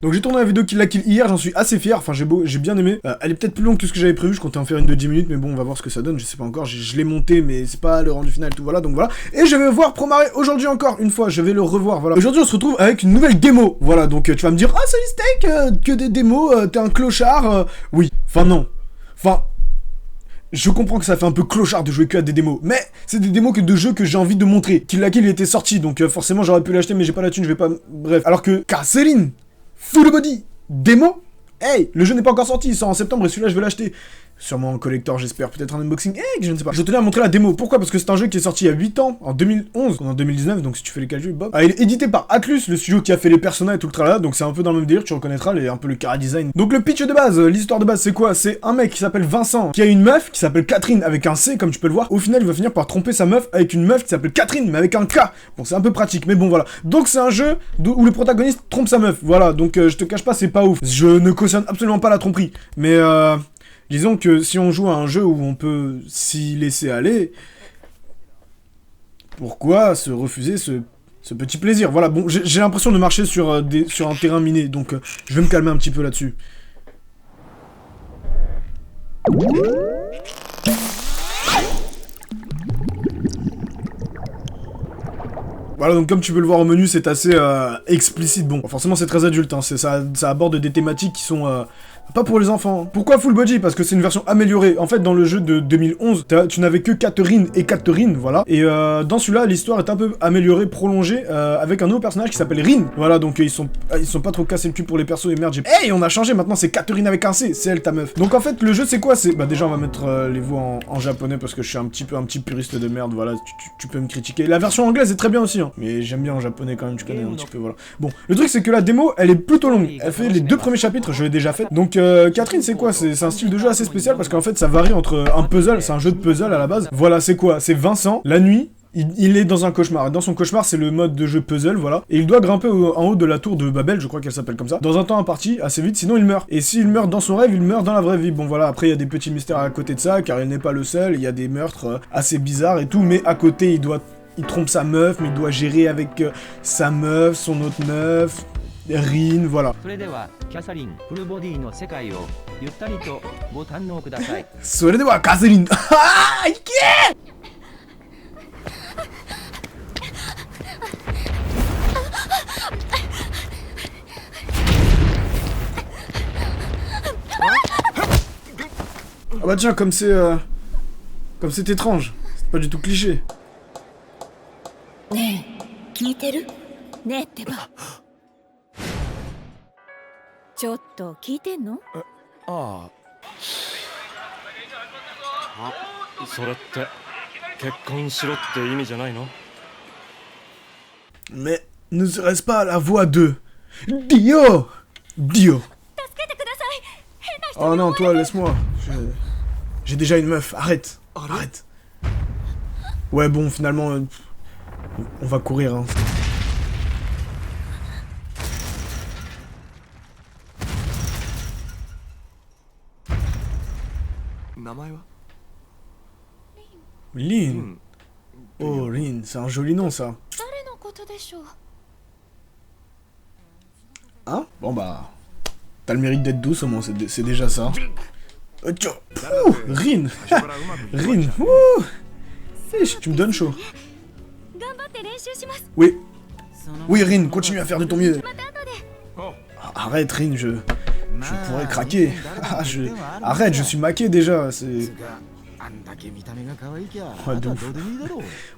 Donc j'ai tourné la vidéo Kill la Kill hier, j'en suis assez fier, enfin j'ai bien aimé. Elle est peut-être plus longue que ce que j'avais prévu, je comptais en faire une de 10 minutes, mais bon on va voir ce que ça donne, je sais pas encore, je l'ai monté mais c'est pas le rendu final et tout, voilà, donc voilà. Et je vais voir Promare aujourd'hui encore une fois, je vais le revoir, voilà. Aujourd'hui on se retrouve avec une nouvelle démo, voilà, donc tu vas me dire, ah salut Steak, que des démos, t'es un clochard, oui, enfin non, enfin... Je comprends que ça fait un peu clochard de jouer que à des démos, mais c'est des démos de jeux que j'ai envie de montrer. Kill la Kill il était sorti, donc forcément j'aurais pu l'acheter, mais j'ai pas la thune, je vais pas... Bref, alors que Céline, Full Body, démo, hey, le jeu n'est pas encore sorti, il sort en septembre et celui-là je vais l'acheter. Sûrement en collector, j'espère, peut-être un unboxing, je ne sais pas. Je tenais à montrer la démo, pourquoi? Parce que c'est un jeu qui est sorti il y a 8 ans, en 2011, en 2019, donc si tu fais les calculs, Bob. Il est édité par Atlus, le studio qui a fait les personnages et tout le tralala, donc c'est un peu dans le même délire, tu reconnaîtras un peu le chara design. Donc le pitch de base, l'histoire de base c'est quoi? C'est un mec qui s'appelle Vincent, qui a une meuf qui s'appelle Catherine avec un C, comme tu peux le voir. Au final, il va finir par tromper sa meuf avec une meuf qui s'appelle Catherine, mais avec un K. Bon, c'est un peu pratique, mais bon, voilà. Donc c'est un jeu où le protagoniste trompe sa meuf, voilà, donc je te cache pas, c'est pas ouf. Je ne cautionne absolument pas la tromperie, mais disons que si on joue à un jeu où on peut s'y laisser aller, pourquoi se refuser ce petit plaisir? Voilà, bon, j'ai l'impression de marcher sur un terrain miné, donc je vais me calmer un petit peu là-dessus. Voilà, donc comme tu peux le voir au menu, c'est assez explicite. Bon, forcément c'est très adulte, hein, ça aborde des thématiques qui sont... pas pour les enfants. Pourquoi Full Body? Parce que c'est une version améliorée. En fait, dans le jeu de 2011, tu n'avais que Catherine et Catherine, voilà. Et dans celui-là, l'histoire est un peu améliorée, prolongée, avec un nouveau personnage qui s'appelle Rin. Voilà, donc ils sont pas trop cassés le cul pour les persos et merde, hey, on a changé, maintenant c'est Catherine avec un C, c'est elle ta meuf. Donc en fait, le jeu c'est quoi? C'est, bah déjà on va mettre les voix en japonais parce que je suis un petit puriste de merde, voilà, tu peux me critiquer. La version anglaise est très bien aussi, hein. Mais j'aime bien en japonais quand même, tu connais un petit peu, voilà. Bon, le truc c'est que la démo, elle est plutôt longue. Elle fait les 2 premiers chapitres, je l'ai déjà fait. Donc Catherine, c'est quoi? C'est un style de jeu assez spécial parce qu'en fait ça varie entre un puzzle, c'est un jeu de puzzle à la base. Voilà, c'est quoi? C'est Vincent, la nuit, il est dans un cauchemar. Et dans son cauchemar, c'est le mode de jeu puzzle, voilà. Et il doit grimper en haut de la tour de Babel, je crois qu'elle s'appelle comme ça, dans un temps imparti, assez vite, sinon il meurt. Et s'il meurt dans son rêve, il meurt dans la vraie vie. Bon voilà, après il y a des petits mystères à côté de ça, car il n'est pas le seul, il y a des meurtres assez bizarres et tout, mais à côté, il trompe sa meuf, mais il doit gérer avec sa meuf, son autre meuf... Rin, voilà. Ah, Ike! Ah bah tiens, comme c'est étrange, c'est pas du tout cliché. Mais ne serait-ce pas la voix de Dio? Dio. Oh non, toi, laisse-moi. J'ai déjà une meuf, arrête. Arrête. Ouais, bon, finalement, on va courir, hein. Lin. Oh, Lin, c'est un joli nom, ça. Hein? Bon bah... T'as le mérite d'être douce, au moins, c'est déjà ça. Rin. Rin. Tu me donnes chaud. Oui. Oui, Rin, continue à faire de ton mieux. Arrête, Rin, je pourrais craquer. Arrête, je suis maqué déjà, c'est... Ouais, de ouf.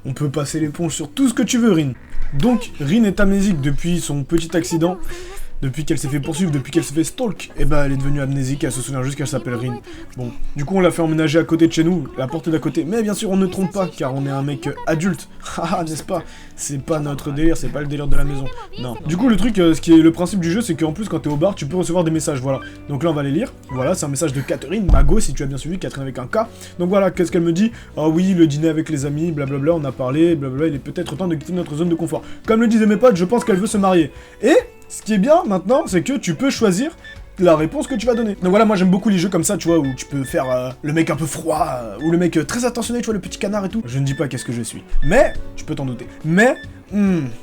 On peut passer l'éponge sur tout ce que tu veux, Rin. Donc, Rin est amnésique depuis son petit accident. Depuis qu'elle s'est fait poursuivre, depuis qu'elle s'est fait stalk, et bah elle est devenue amnésique, elle se souvient juste qu'elle s'appelle Rin. Bon, du coup on l'a fait emménager à côté de chez nous, la porte d'à côté, mais bien sûr on ne trompe pas, car on est un mec adulte. Haha, n'est-ce pas? C'est pas notre délire, c'est pas le délire de la maison. Non. Du coup le truc, ce qui est le principe du jeu, c'est qu'en plus quand t'es au bar, tu peux recevoir des messages, voilà. Donc là on va les lire, voilà, c'est un message de Catherine, Mago, si tu as bien suivi, Catherine avec un K. Donc voilà, qu'est-ce qu'elle me dit? Ah oui, le dîner avec les amis, blablabla, on a parlé, blablabla, il est peut-être temps de quitter notre zone de confort. Comme le disaient mes potes, je pense qu'elle veut se marier. Et... ce qui est bien maintenant, c'est que tu peux choisir la réponse que tu vas donner. Donc voilà, moi j'aime beaucoup les jeux comme ça, tu vois, où tu peux faire le mec un peu froid, ou le mec très attentionné, tu vois, le petit canard et tout. Je ne dis pas qu'est-ce que je suis. Mais, tu peux t'en douter. Mais,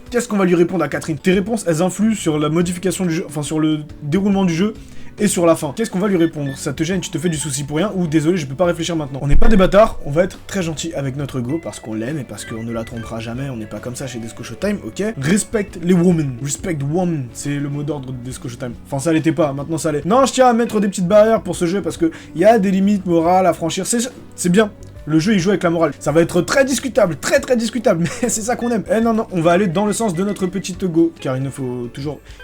qu'est-ce qu'on va lui répondre à Catherine? Tes réponses, elles influent sur la modification du jeu, enfin sur le déroulement du jeu, et sur la fin. Qu'est-ce qu'on va lui répondre? Ça te gêne, tu te fais du souci pour rien, ou désolé, je peux pas réfléchir maintenant. On n'est pas des bâtards, on va être très gentil avec notre go, parce qu'on l'aime et parce qu'on ne la trompera jamais, on n'est pas comme ça chez Desco Showtime, ok? Respect les women. Respect women, c'est le mot d'ordre de Desco Showtime. Enfin, ça l'était pas, maintenant ça l'est. Non, je tiens à mettre des petites barrières pour ce jeu, parce que il y a des limites morales à franchir, c'est bien. Le jeu il joue avec la morale. Ça va être très discutable, très discutable, mais c'est ça qu'on aime. Eh non, on va aller dans le sens de notre petite go, car il ne faut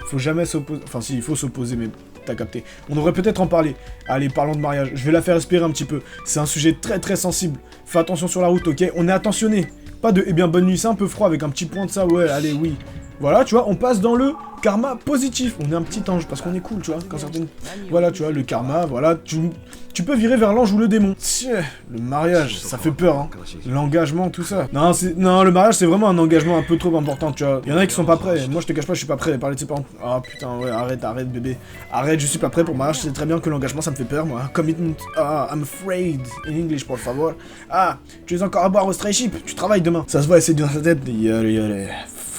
faut jamais s'opposer, enfin si, il faut s'opposer, mais t'as capté. On devrait peut-être en parler. Allez, parlons de mariage. Je vais la faire respirer un petit peu. C'est un sujet très sensible. Fais attention sur la route, ok? On est attentionné. Pas de, eh bien, bonne nuit, c'est un peu froid avec un petit point de ça, ouais, allez, oui. Voilà, tu vois, on passe dans le karma positif. On est un petit ange, parce qu'on est cool, tu vois, quand certaines... Voilà, tu vois, le karma, voilà, tu peux virer vers l'ange ou le démon. Tiens, le mariage, ça fait peur, hein. L'engagement, tout ça. Non, le mariage, c'est vraiment un engagement un peu trop important, tu vois. Il y en a qui sont pas prêts. Moi, je te cache pas, je suis pas prêt à parler de ses parents. Ah, putain, ouais, arrête, bébé. Arrête, je suis pas prêt pour le mariage. C'est très bien que l'engagement, ça me fait peur, moi. Commitment. Ah, I'm afraid. In English, por favor. Ah, tu es encore à boire au stray ship. Tu travailles demain. Ça se voit, c'est dans sa tête. Yale.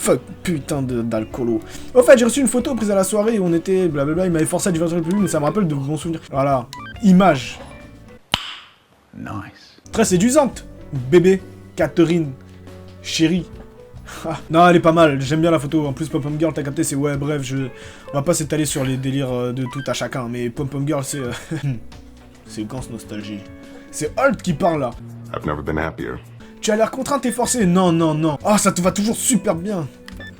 Fuck, putain d'alcoolo. Au fait, j'ai reçu une photo prise à la soirée où on était blablabla, il m'avait forcé à divertir le public, mais ça me rappelle de bons souvenirs. Voilà. Image. Nice. Très séduisante. Bébé, Catherine, chérie. Non, elle est pas mal, j'aime bien la photo. En plus, Pom-Pom Girl, t'as capté, c'est ouais, bref, on va pas s'étaler sur les délires de tout à chacun, mais Pom-Pom Girl, c'est... séquence nostalgie. C'est Holt qui parle là. I've never been happier. Tu as l'air contrainte et forcée. Non. Ah, ça te va toujours super bien.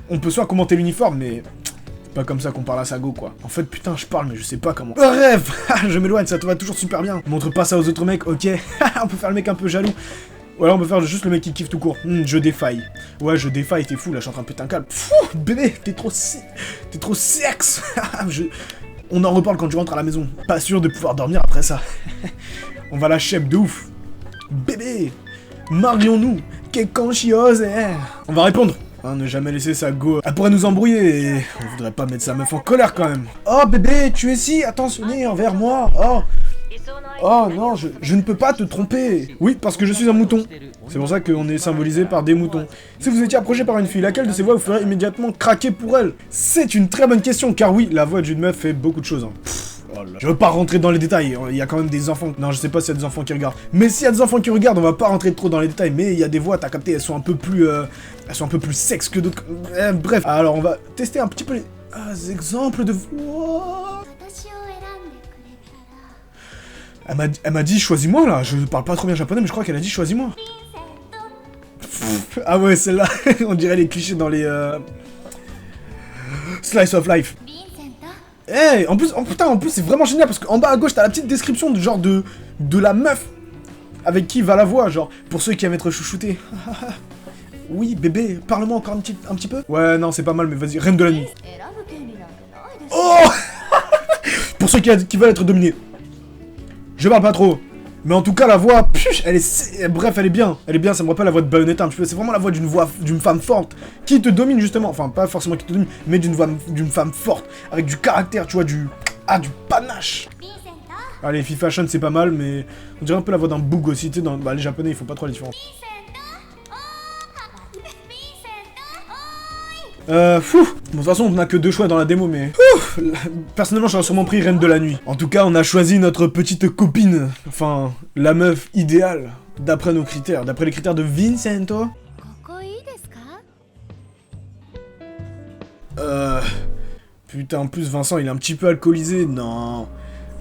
On peut soit commenter l'uniforme, mais... c'est pas comme ça qu'on parle à Sago, quoi. En fait, putain, je parle, mais je sais pas comment. Bref, je m'éloigne, ça te va toujours super bien. Montre pas ça aux autres mecs, ok. On peut faire le mec un peu jaloux. Ou alors on peut faire juste le mec qui kiffe tout court. Je défaille. Ouais, je défaille, t'es fou, là, je suis en train de péter un câble. Pfff, bébé, t'es trop sexe. On en reparle quand tu rentres à la maison. Pas sûr de pouvoir dormir après ça. On va la chèpe de ouf. Bébé, marions-nous. Quelqu'un chiose, On va répondre. Hein, ne jamais laisser ça go. Elle pourrait nous embrouiller et on voudrait pas mettre sa meuf en colère quand même. Oh bébé, tu es si attentionné envers moi. Oh non, je ne peux pas te tromper. Oui, parce que je suis un mouton. C'est pour ça qu'on est symbolisé par des moutons. Si vous étiez approché par une fille, laquelle de ces voix vous ferait immédiatement craquer pour elle? C'est une très bonne question, car oui, la voix d'une meuf fait beaucoup de choses. Hein. Oh là. Je veux pas rentrer dans les détails, il y a quand même des enfants... Non, je sais pas s'il y a des enfants qui regardent. Mais s'il y a des enfants qui regardent, on va pas rentrer trop dans les détails. Mais il y a des voix, t'as capté, elles sont un peu plus sexes que d'autres... bref, alors on va tester un petit peu les exemples de voix... Elle m'a dit choisis-moi là, je parle pas trop bien japonais mais je crois qu'elle a dit choisis-moi. Ah ouais, celle-là, on dirait les clichés dans les Slice of Life. Eh, en plus c'est vraiment génial parce qu'en bas à gauche t'as la petite description de genre de la meuf avec qui va la voix, genre pour ceux qui aiment être chouchoutés. Oui bébé, parle-moi encore un petit peu. Ouais non c'est pas mal mais vas-y, reine de la nuit. Oh pour ceux qui veulent être dominés. Je parle pas trop, mais en tout cas la voix, elle est, bref, elle est bien, ça me rappelle la voix de Bayonetta un petit peu, c'est vraiment la voix d'une femme forte, qui te domine justement, enfin pas forcément qui te domine, mais d'une femme forte, avec du caractère, tu vois, du panache. Allez, Fashion c'est pas mal, mais on dirait un peu la voix d'un boug aussi, tu sais, les japonais ils font pas trop la différence. Bon, de toute façon, on n'a que 2 choix dans la démo, mais... personnellement, j'aurais sûrement pris Reine de la Nuit. En tout cas, on a choisi notre petite copine. Enfin, la meuf idéale, d'après nos critères. D'après les critères de Vincento. Putain, en plus, Vincent, il est un petit peu alcoolisé. Non.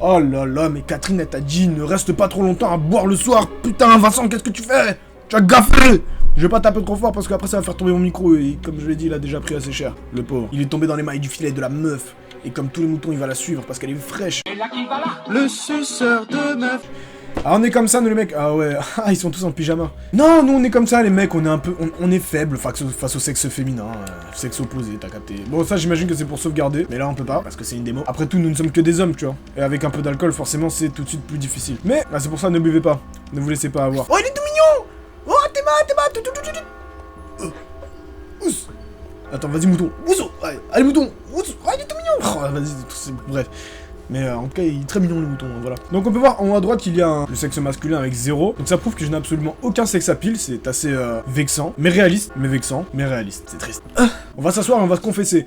Oh là là, mais Catherine, elle t'a dit, ne reste pas trop longtemps à boire le soir. Putain, Vincent, qu'est-ce que tu fais? Tu as gaffé! Je vais pas taper trop fort parce qu'après ça va faire tomber mon micro et comme je l'ai dit, il a déjà pris assez cher, le pauvre. Il est tombé dans les mailles du filet de la meuf. Et comme tous les moutons, il va la suivre parce qu'elle est fraîche. Le suceur de meuf. Ah, on est comme ça, nous les mecs. Ah ouais, ils sont tous en pyjama. Non, nous on est comme ça, les mecs, on est un peu... On est faible face au sexe féminin. Sexe opposé, t'as capté. Bon, ça, j'imagine que c'est pour sauvegarder. Mais là, on peut pas parce que c'est une démo. Après tout, nous ne sommes que des hommes, tu vois. Et avec un peu d'alcool, forcément, c'est tout de suite plus difficile. Mais, bah, c'est pour ça, ne buvez pas. Ne vous laissez pas avoir. Oh, il est tout mignon! Oh, t'es mal. Attends, vas-y, mouton. Ouzo. Allez, mouton. Ouzo. Oh, il est tout mignon. Oh, vas-y, bref. Mais en tout cas, il est très mignon le mouton, voilà. Donc on peut voir en haut à droite qu'il y a le sexe masculin avec 0. Donc ça prouve que je n'ai absolument aucun sexe à pile, c'est assez vexant, mais réaliste, mais vexant, mais réaliste, c'est triste. On va s'asseoir et on va se confesser.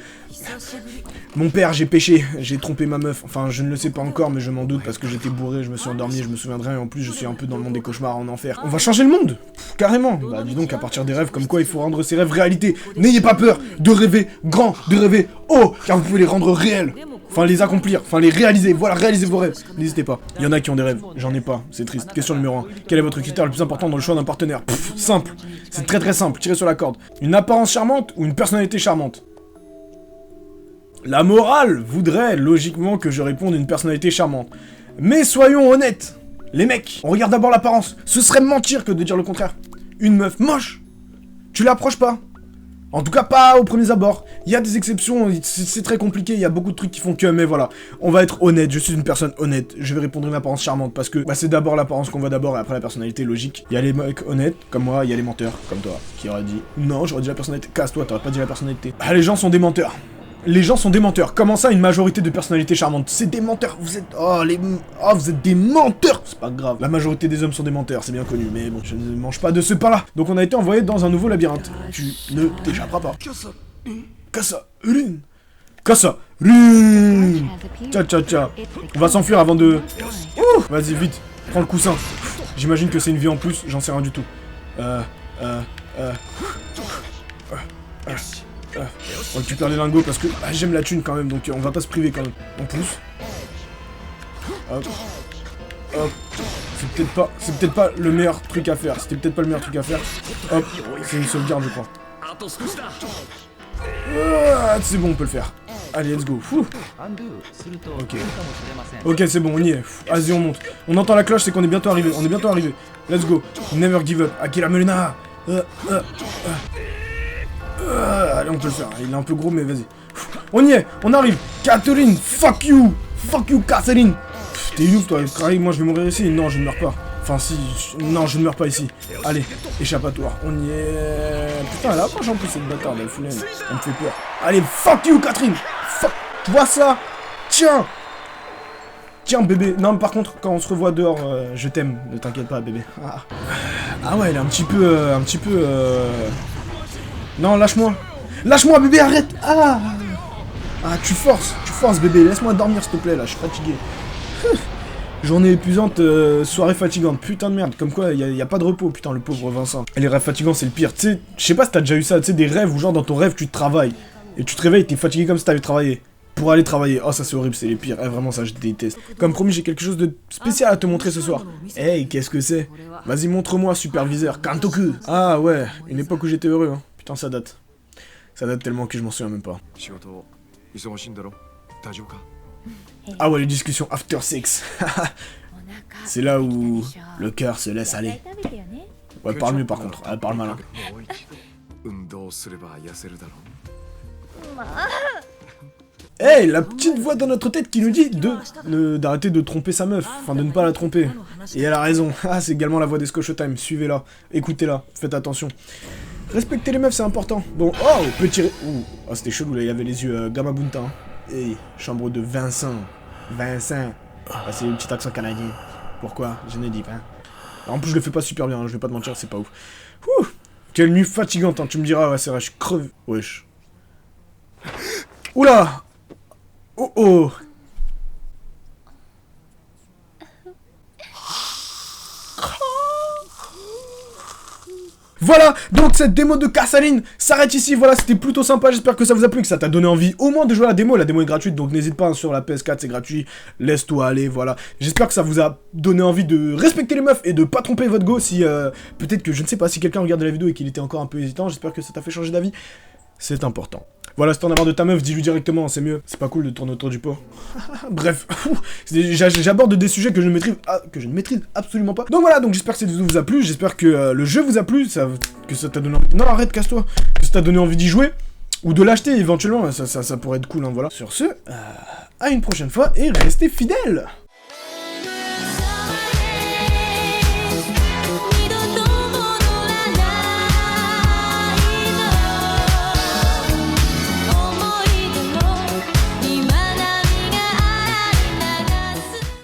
Mon père, j'ai péché, j'ai trompé ma meuf. Enfin, je ne le sais pas encore, mais je m'en doute parce que j'étais bourré, je me suis endormi, je me souviendrai, et en plus je suis un peu dans le monde des cauchemars en enfer. On va changer le monde, carrément. Bah dis donc, à partir des rêves, comme quoi il faut rendre ses rêves réalité. N'ayez pas peur de rêver grand, de rêver haut, car vous pouvez les rendre réels. Enfin, les accomplir, enfin les réaliser, voilà, réalisez vos rêves. N'hésitez pas. Il y en a qui ont des rêves, j'en ai pas, c'est triste. Question numéro 1. Quel est votre critère le plus important dans le choix d'un partenaire? Simple. C'est très très simple, tirez sur la corde. Une apparence charmante ou une personnalité charmante? La morale voudrait logiquement que je réponde une personnalité charmante. Mais soyons honnêtes, les mecs, on regarde d'abord l'apparence. Ce serait mentir que de dire le contraire. Une meuf moche, tu l'approches pas. En tout cas pas aux premiers abords. Il y a des exceptions, c'est très compliqué, il y a beaucoup de trucs qui font que, mais voilà. On va être honnête, je suis une personne honnête. Je vais répondre une apparence charmante parce que bah, c'est d'abord l'apparence qu'on voit d'abord et après la personnalité logique. Il y a les mecs honnêtes, comme moi, il y a les menteurs, comme toi, qui auraient dit non, j'aurais dit la personnalité. Casse-toi, t'aurais pas dit la personnalité. Ah, les gens sont des menteurs. Les gens sont des menteurs. Comment ça, une majorité de personnalités charmantes? C'est des menteurs. Vous êtes... vous êtes des menteurs. C'est pas grave. La majorité des hommes sont des menteurs, c'est bien connu. Mais bon, je ne mange pas de ce pain-là. Donc on a été envoyé dans un nouveau labyrinthe. Tu ne t'échapperas pas. Kassa. Tcha. On va s'enfuir avant de... Ouh, vas-y, vite. Prends le coussin. J'imagine que c'est une vie en plus. J'en sais rien du tout. On récupère les lingots parce que j'aime la thune quand même, donc on va pas se priver quand même. On pousse. Hop. C'est peut-être pas le meilleur truc à faire. C'était peut-être pas le meilleur truc à faire. Hop. C'est une sauvegarde, je crois. C'est bon, on peut le faire. Allez, let's go. Ok, c'est bon, on y est. Vas-y, on monte. On entend la cloche, c'est qu'on est bientôt arrivé. Let's go. Never give up. Akira Melena. Allez, on peut le faire. Il est un peu gros, mais vas-y. On y est, on arrive. Catherine, fuck you, Catherine. T'es ouf, toi. Moi, je vais mourir ici. Non, je ne meurs pas. Enfin, si. Non, je ne meurs pas ici. Allez, échappatoire. On y est. Putain, elle approche en plus, cette bâtarde. Elle fout l'aine. Elle me fait peur. Allez, fuck you, Catherine. Fuck. Tu vois ça? Tiens, bébé. Non, mais par contre, quand on se revoit dehors, je t'aime. Ne t'inquiète pas, bébé. Ah ouais, elle est un petit peu. Non, lâche-moi. Lâche-moi, bébé, arrête. Tu forces, bébé. Laisse-moi dormir, s'il te plaît, là. Je suis fatigué. Journée épuisante, soirée fatigante. Putain de merde. Comme quoi, y a pas de repos, putain, le pauvre Vincent. Et les rêves fatigants, c'est le pire. Tu sais, je sais pas si t'as déjà eu ça. Tu sais, des rêves où, genre, dans ton rêve, tu travailles. Et tu te réveilles, t'es fatigué comme si t'avais travaillé. Pour aller travailler. Oh, ça, c'est horrible, c'est les pires. Vraiment, ça, je déteste. Comme promis, j'ai quelque chose de spécial à te montrer ce soir. Hey, qu'est-ce que c'est? Vas-y, montre-moi, superviseur. Kantoku. Ah, ouais. Une époque où j'étais heureux, hein. Putain, ça date. Ça date tellement que je m'en souviens même pas. Ah ouais, les discussions after sex. C'est là où le cœur se laisse aller. Ouais, parle mieux par contre. Elle parle malin. Hey, la petite voix dans notre tête qui nous dit d'arrêter de tromper sa meuf. Enfin, de ne pas la tromper. Et elle a raison. C'est également la voix des Scotch Time. Suivez-la. Écoutez-la. Faites attention. Respecter les meufs, c'est important. Bon, petit... Oh, c'était chelou, là, il avait les yeux Gamabunta. Hein. Hey, chambre de Vincent. C'est le petit accent canadien. Pourquoi? Je ne dis pas. En plus, je le fais pas super bien, hein, je vais pas te mentir, c'est pas ouf. Ouh, quelle nuit fatigante, hein, tu me diras, ouais, c'est vrai, je creve. Wesh. Oula. Oh. Voilà, donc cette démo de Kassaline s'arrête ici, voilà, c'était plutôt sympa, j'espère que ça vous a plu, que ça t'a donné envie au moins de jouer à la démo est gratuite, donc n'hésite pas, hein, sur la PS4 c'est gratuit, laisse-toi aller, voilà. J'espère que ça vous a donné envie de respecter les meufs et de pas tromper votre go si, peut-être que, je ne sais pas, si quelqu'un regardait la vidéo et qu'il était encore un peu hésitant, j'espère que ça t'a fait changer d'avis, c'est important. Voilà, si t'en as marre de ta meuf, dis-lui directement, c'est mieux. C'est pas cool de tourner autour du pot. Bref, j'aborde des sujets que je ne maîtrise absolument pas. Donc voilà, donc j'espère que cette vidéo vous a plu, j'espère que le jeu vous a plu, que ça t'a donné envie... Non, arrête, casse-toi. Que ça t'a donné envie d'y jouer, ou de l'acheter éventuellement, ça pourrait être cool, hein, voilà. Sur ce, à une prochaine fois, et restez fidèles.